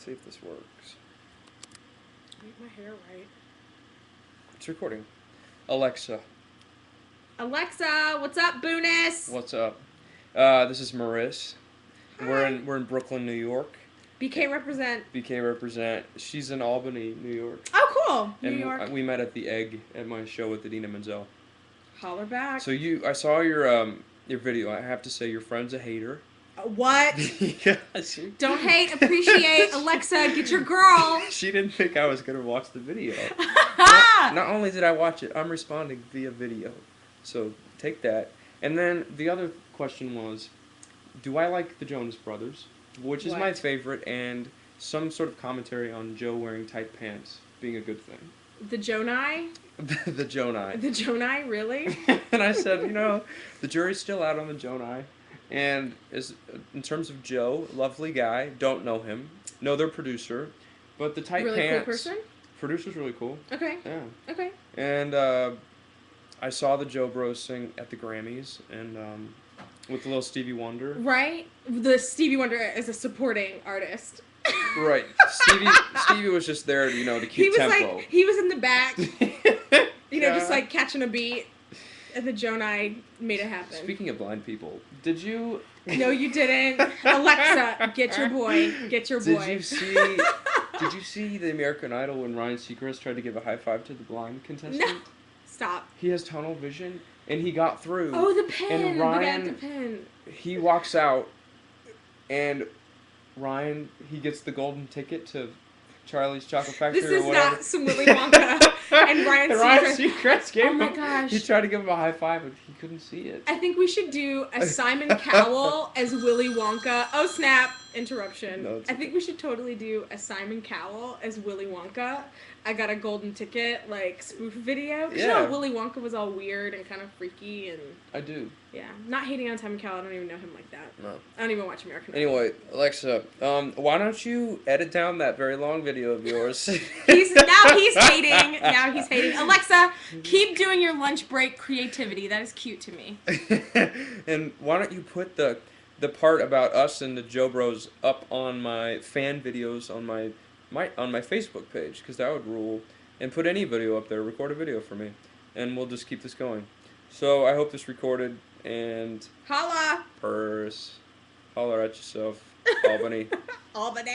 Let's see if this works. Make my hair right. It's recording. Alexa. Alexa, what's up, Boonis? What's up? This is Maris. We're in Brooklyn, New York. BK represent. BK represent. She's in Albany, New York. Oh, cool. New And York. we met at the Egg at my show with Idina Menzel. Holler back. So I saw your video. I have to say your friend's a hater. What? Yeah, Don't hate, appreciate. Alexa, get your girl. She didn't think I was gonna watch the video. Not only did I watch it, I'm responding via video. So take that. And then the other question was, do I like the Jonas Brothers? Which is my favorite, and some sort of commentary on Joe wearing tight pants being a good thing. The Jonai? The Jonai. The Jonai, really? And I said, the jury's still out on the Jonai. And in terms of Joe, lovely guy, don't know him, know their producer, but the tight really pants. Cool person? Producer's really cool. Okay. Yeah. Okay. And I saw the Joe Bros sing at the Grammys, and with the little Stevie Wonder. Right? The Stevie Wonder is a supporting artist. Right. Stevie was just there, to keep tempo. He was in the back, just like catching a beat. And the Jonai made it happen. Speaking of blind people, did you... No, you didn't. Alexa, get your boy. Get your boy. Did you see the American Idol when Ryan Seacrest tried to give a high five to the blind contestant? No. Stop. He has tunnel vision, and he got through. Oh, the pen. And Ryan, the pen. He walks out, and Ryan, he gets the golden ticket to Charlie's Chocolate Factory This or is whatever. not some Willy Wonka. And Ryan Seacrest gave him. Oh my gosh. He tried to give him a high five, but he couldn't see it. I think we should do a Simon Cowell as Willy Wonka. Oh, snap. Interruption. No, I think we should totally do a Simon Cowell as Willy Wonka. I got a golden ticket, spoof video. Because Willy Wonka was all weird and kind of freaky and... I do. Yeah. Not hating on Simon Cowell. I don't even know him like that. No. I don't even watch American Idol. Anyway, Alexa, why don't you edit down that very long video of yours? Now he's hating. Alexa, keep doing your lunch break creativity. That is cute to me. And why don't you put the part about us and the Joe Bros up on my fan videos on my Facebook page, because that would rule. And put any video up there. Record a video for me, and we'll just keep this going. So I hope this recorded, and Holla. Holler at yourself, Albany. Albany.